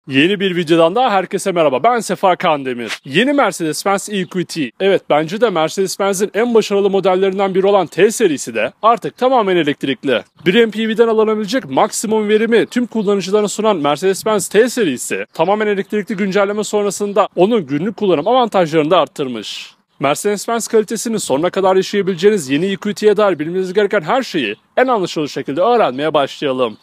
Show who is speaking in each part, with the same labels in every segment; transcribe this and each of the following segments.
Speaker 1: Yeni bir videodan daha herkese merhaba. Ben Sefa Kandemir. Yeni Mercedes-Benz EQT. Evet, bence de Mercedes-Benz'in en başarılı modellerinden biri olan T serisi de artık tamamen elektrikli. Bir MPV'den alınabilecek maksimum verimi tüm kullanıcılara sunan Mercedes-Benz T serisi tamamen elektrikli güncelleme sonrasında onun günlük kullanım avantajlarını da arttırmış. Mercedes-Benz kalitesini sonuna kadar yaşayabileceğiniz yeni EQT'ye dair bilmeniz gereken her şeyi en anlaşılır şekilde öğrenmeye başlayalım.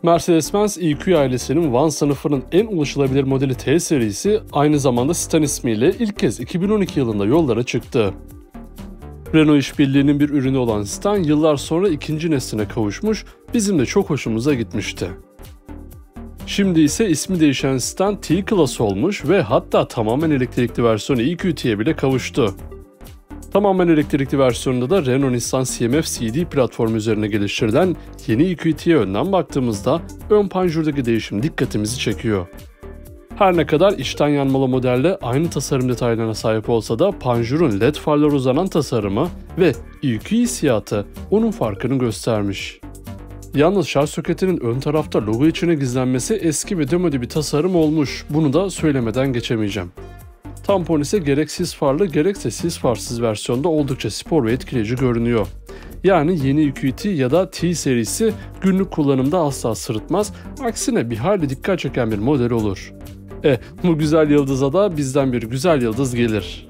Speaker 1: Mercedes-Benz EQ ailesinin Van sınıfının en ulaşılabilir modeli T serisi aynı zamanda Citan ismiyle ilk kez 2012 yılında yollara çıktı. Renault işbirliğinin bir ürünü olan Citan yıllar sonra ikinci nesline kavuşmuş, bizim de çok hoşumuza gitmişti. Şimdi ise ismi değişen Citan T-Class olmuş ve hatta tamamen elektrikli versiyonu EQT'ye bile kavuştu. Tamamen elektrikli versiyonunda da Renault-Nissan CMF-CD platformu üzerine geliştirilen yeni EQT'ye önden baktığımızda ön panjurdaki değişim dikkatimizi çekiyor. Her ne kadar içten yanmalı modelle aynı tasarım detaylarına sahip olsa da panjurun led farlar uzanan tasarımı ve EQ hissiyatı onun farkını göstermiş. Yalnız şarj soketinin ön tarafta logo içine gizlenmesi eski ve demode bir tasarım olmuş, bunu da söylemeden geçemeyeceğim. Tampon ise gerek sis farlı gerekse sis farsız versiyonda oldukça spor ve etkileyici görünüyor. Yani yeni EQT ya da T serisi günlük kullanımda asla sırıtmaz, aksine bir hayli dikkat çeken bir model olur. Bu güzel yıldıza da bizden bir güzel yıldız gelir.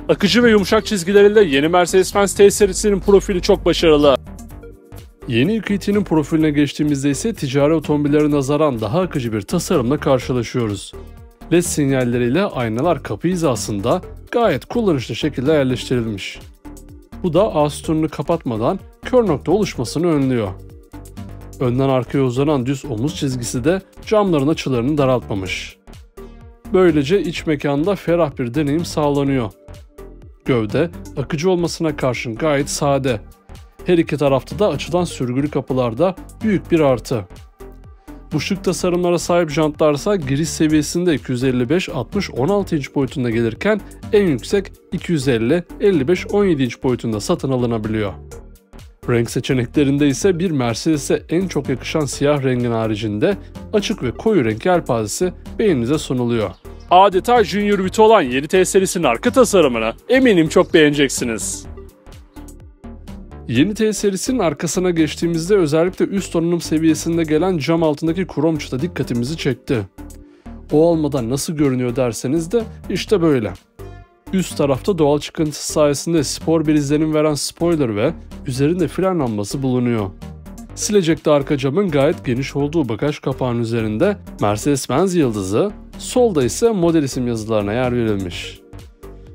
Speaker 1: Akıcı ve yumuşak çizgileriyle yeni Mercedes-Benz T serisinin profili çok başarılı. Yeni EQT'nin profiline geçtiğimizde ise ticari otomobillere nazaran daha akıcı bir tasarımla karşılaşıyoruz. LED sinyalleriyle aynalar kapı hizasında gayet kullanışlı şekilde yerleştirilmiş. Bu da ağ sütununu kapatmadan kör nokta oluşmasını önlüyor. Önden arkaya uzanan düz omuz çizgisi de camların açılarını daraltmamış. Böylece iç mekanda ferah bir deneyim sağlanıyor. Gövde akıcı olmasına karşın gayet sade. Her iki tarafta da açılan sürgülü kapılarda büyük bir artı. Bu şık tasarımlara sahip jantlarsa giriş seviyesinde 255-60-16 inç boyutunda gelirken en yüksek 250-55-17 inç boyutunda satın alınabiliyor. Renk seçeneklerinde ise bir Mercedes'e en çok yakışan siyah rengin haricinde açık ve koyu renk yelpazesi beğeninize sunuluyor. Adeta Junior Vito olan yeni T serisinin arka tasarımını eminim çok beğeneceksiniz. Yeni T serisinin arkasına geçtiğimizde özellikle üst donanım seviyesinde gelen cam altındaki krom çıta dikkatimizi çekti. O olmadan nasıl görünüyor derseniz de işte böyle. Üst tarafta doğal çıkıntısı sayesinde spor bir izlenim veren spoiler ve üzerinde fren lambası bulunuyor. Silecekte arka camın gayet geniş olduğu bagaj kapağının üzerinde Mercedes-Benz yıldızı, solda ise model isim yazılarına yer verilmiş.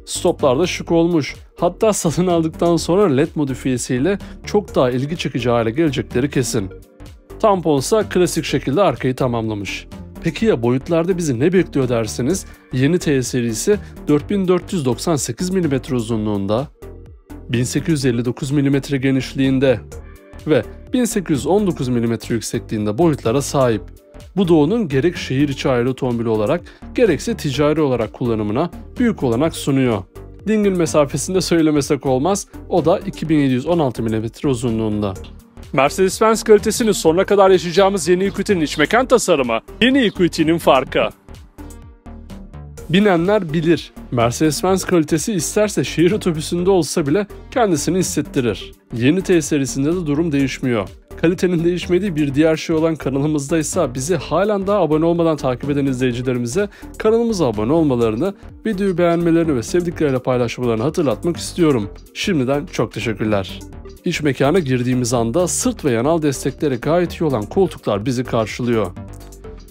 Speaker 1: Stoplar da şık olmuş. Hatta satın aldıktan sonra LED modifiyesiyle çok daha ilgi çekici hale gelecekleri kesin. Tamponsa klasik şekilde arkayı tamamlamış. Peki ya boyutlarda bizi ne bekliyor derseniz, yeni T serisi 4498 mm uzunluğunda, 1859 mm genişliğinde ve 1819 mm yüksekliğinde boyutlara sahip. Bu da onun gerek şehir içi aile otomobili olarak gerekse ticari olarak kullanımına büyük olanak sunuyor. Dingil mesafesinde söylemesek olmaz, o da 2716 mm uzunluğunda. Mercedes-Benz kalitesini sonuna kadar yaşayacağımız yeni EQT'nin iç mekan tasarımı, yeni EQT'nin farkı. Binenler bilir, Mercedes-Benz kalitesi isterse şehir otobüsünde olsa bile kendisini hissettirir. Yeni T serisinde de durum değişmiyor. Kalitenin değişmediği bir diğer şey olan kanalımızdaysa bizi halen daha abone olmadan takip eden izleyicilerimize kanalımıza abone olmalarını, videoyu beğenmelerini ve sevdikleriyle paylaşmalarını hatırlatmak istiyorum. Şimdiden çok teşekkürler. İç mekana girdiğimiz anda sırt ve yanal destekleri gayet iyi olan koltuklar bizi karşılıyor.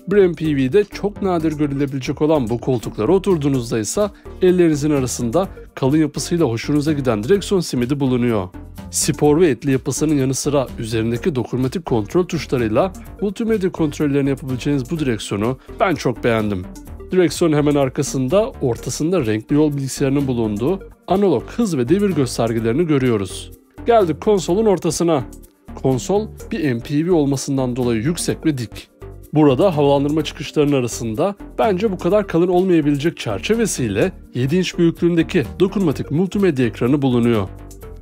Speaker 1: Bir MPV'de çok nadir görülebilecek olan bu koltuklara oturduğunuzda ise ellerinizin arasında kalın yapısıyla hoşunuza giden direksiyon simidi bulunuyor. Spor ve etli yapısının yanı sıra üzerindeki dokunmatik kontrol tuşlarıyla multimedya kontrollerini yapabileceğiniz bu direksiyonu ben çok beğendim. Direksiyonun hemen arkasında ortasında renkli yol bilgisayarının bulunduğu analog hız ve devir göstergelerini görüyoruz. Geldik konsolun ortasına. Konsol bir MPV olmasından dolayı yüksek ve dik. Burada havalandırma çıkışlarının arasında bence bu kadar kalın olmayabilecek çerçevesiyle 7 inç büyüklüğündeki dokunmatik multimedya ekranı bulunuyor.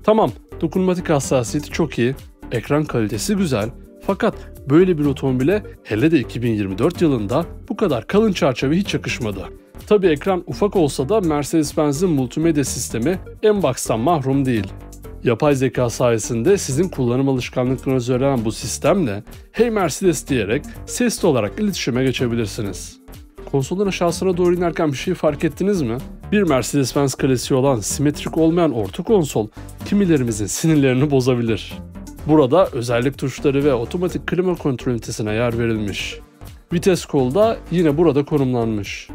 Speaker 1: Tamam, dokunmatik hassasiyeti çok iyi. ekran kalitesi güzel. Fakat böyle bir otomobile hele de 2024 yılında bu kadar kalın çerçeve hiç yakışmadı. Tabi ekran ufak olsa da Mercedes-Benz'in multimedya sistemi M-Box'tan mahrum değil. Yapay zeka sayesinde sizin kullanım alışkanlıklarınızı öğrenen bu sistemle "Hey Mercedes" diyerek sesli olarak iletişime geçebilirsiniz. Konsolun aşağısına doğru inerken bir şey fark ettiniz mi? Bir Mercedes-Benz klasiği olan simetrik olmayan orta konsol kimilerimizin sinirlerini bozabilir. Burada özellik tuşları ve otomatik klima kontrol ünitesine yer verilmiş. Vites kolu da yine burada konumlanmış.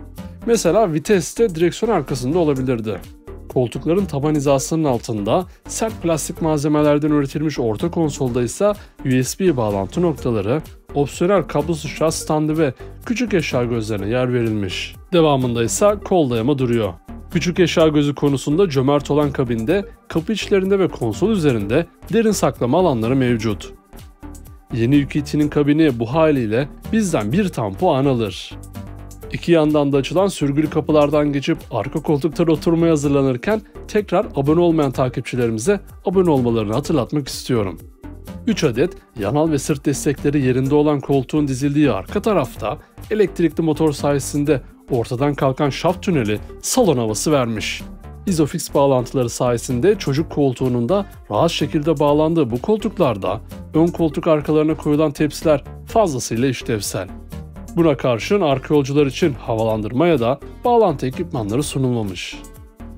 Speaker 1: Mesela vites de direksiyon arkasında olabilirdi. Koltukların taban hizasının altında sert plastik malzemelerden üretilmiş orta konsolda ise USB bağlantı noktaları, opsiyonel kablosuz şarj standı ve küçük eşya gözlerine yer verilmiş. Devamında ise kol dayama duruyor. Küçük eşya gözü konusunda cömert olan kabinde, kapı içlerinde ve konsol üzerinde derin saklama alanları mevcut. Yeni UQT'nin kabini bu haliyle bizden bir tam puan alır. İki yandan da açılan sürgülü kapılardan geçip arka koltuklara oturmaya hazırlanırken tekrar abone olmayan takipçilerimize abone olmalarını hatırlatmak istiyorum. 3 adet yanal ve sırt destekleri yerinde olan koltuğun dizildiği arka tarafta elektrikli motor sayesinde ortadan kalkan şaft tüneli salon havası vermiş. Isofix bağlantıları sayesinde çocuk koltuğunun da rahat şekilde bağlandığı bu koltuklarda ön koltuk arkalarına koyulan tepsiler fazlasıyla işlevsel. Buna karşın arka yolcular için havalandırma ya da bağlantı ekipmanları sunulmamış.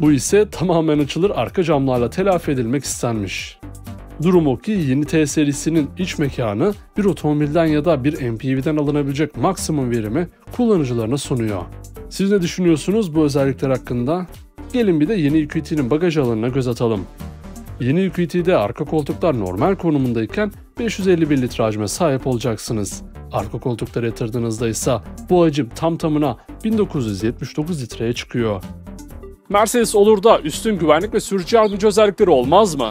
Speaker 1: Bu ise tamamen açılır arka camlarla telafi edilmek istenmiş. Durum o ki yeni T serisinin iç mekanı bir otomobilden ya da bir MPV'den alınabilecek maksimum verimi kullanıcılarına sunuyor. Siz ne düşünüyorsunuz bu özellikler hakkında? Gelin bir de yeni UQT'nin bagaj alanına göz atalım. Yeni UQT'de arka koltuklar normal konumundayken 551 litre hacme sahip olacaksınız. Arka koltuklara yatırdığınızda ise bu hacim tam tamına 1979 litreye çıkıyor.
Speaker 2: Mercedes olur da üstün güvenlik ve sürücü yardımcı özellikleri olmaz mı?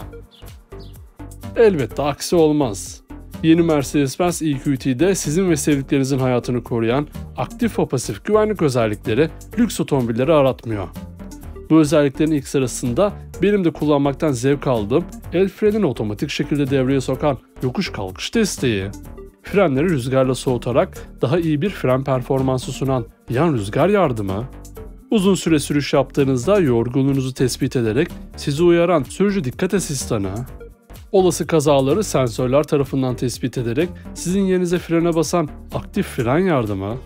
Speaker 1: Elbette aksi olmaz. Yeni Mercedes-Benz EQT'de sizin ve sevdiklerinizin hayatını koruyan aktif ve pasif güvenlik özellikleri lüks otomobilleri aratmıyor. Bu özelliklerin ilk sırasında benim de kullanmaktan zevk aldığım el frenini otomatik şekilde devreye sokan yokuş kalkış desteği, frenleri rüzgarla soğutarak daha iyi bir fren performansı sunan yan rüzgar yardımı, uzun süre sürüş yaptığınızda yorgunluğunuzu tespit ederek sizi uyaran sürücü dikkat asistanı, olası kazaları sensörler tarafından tespit ederek sizin yerinize frene basan aktif fren yardımı,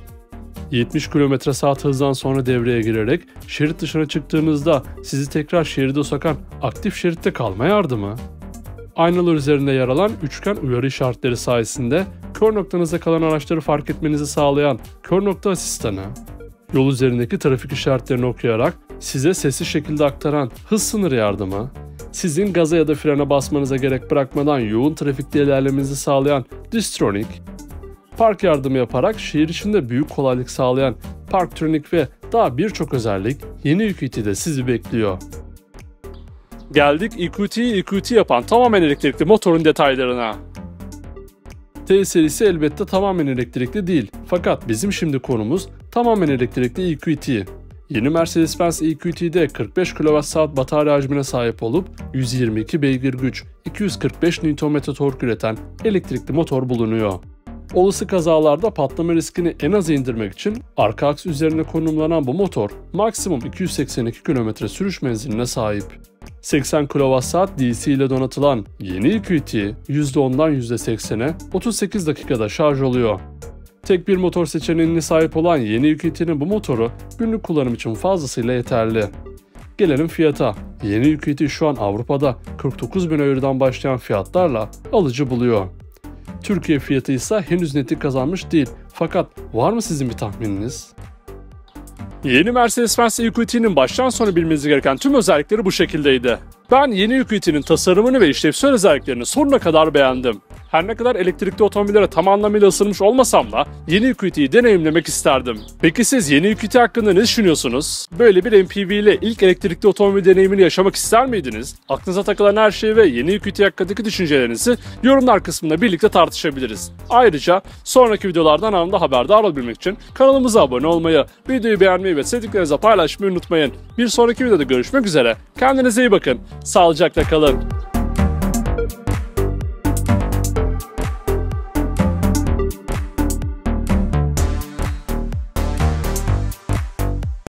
Speaker 1: 70 km/saat hızdan sonra devreye girerek şerit dışına çıktığınızda sizi tekrar şeride sokan aktif şeritte kalma yardımı, aynalar üzerinde yer alan üçgen uyarı işaretleri sayesinde kör noktanızda kalan araçları fark etmenizi sağlayan kör nokta asistanı, yol üzerindeki trafik işaretlerini okuyarak size sesli şekilde aktaran hız sınırı yardımı, sizin gaza ya da frene basmanıza gerek bırakmadan yoğun trafikte ilerlemenizi sağlayan Distronic, park yardımı yaparak şehir içinde büyük kolaylık sağlayan Parktronic ve daha birçok özellik yeni EQT'de sizi bekliyor.
Speaker 2: Geldik EQT'yi EQT yapan tamamen elektrikli motorun detaylarına.
Speaker 1: T serisi elbette tamamen elektrikli değil. Fakat bizim şimdi konumuz tamamen elektrikli EQT. Yeni Mercedes-Benz EQT'de 45 kWh batarya hacmine sahip olup 122 beygir güç, 245 Nm tork üreten elektrikli motor bulunuyor. Olası kazalarda patlama riskini en aza indirmek için arka aks üzerine konumlanan bu motor maksimum 282 km sürüş menziline sahip. 80 kWh DC ile donatılan yeni EQT %10'dan %80'e 38 dakikada şarj oluyor. Tek bir motor seçeneğine sahip olan yeni EQT'nin bu motoru günlük kullanım için fazlasıyla yeterli. Gelelim fiyata. Yeni EQT şu an Avrupa'da 49.000 eurodan başlayan fiyatlarla alıcı buluyor. Türkiye fiyatı ise henüz netlik kazanmış değil. Fakat var mı sizin bir tahmininiz?
Speaker 2: Yeni Mercedes-Benz EQT'nin baştan sona bilmeniz gereken tüm özellikleri bu şekildeydi. Ben yeni EQT'nin tasarımını ve işlevsel özelliklerini sonuna kadar beğendim. Her ne kadar elektrikli otomobillere tam anlamıyla ısınmış olmasam da yeni EQT'yi deneyimlemek isterdim. Peki siz yeni EQT hakkında ne düşünüyorsunuz? Böyle bir MPV ile ilk elektrikli otomobil deneyimini yaşamak ister miydiniz? Aklınıza takılan her şeyi ve yeni EQT hakkındaki düşüncelerinizi yorumlar kısmında birlikte tartışabiliriz. Ayrıca sonraki videolardan anında haberdar olabilmek için kanalımıza abone olmayı, videoyu beğenmeyi ve sevdiklerinizle paylaşmayı unutmayın. Bir sonraki videoda görüşmek üzere. Kendinize iyi bakın. Sağlıcakla kalın.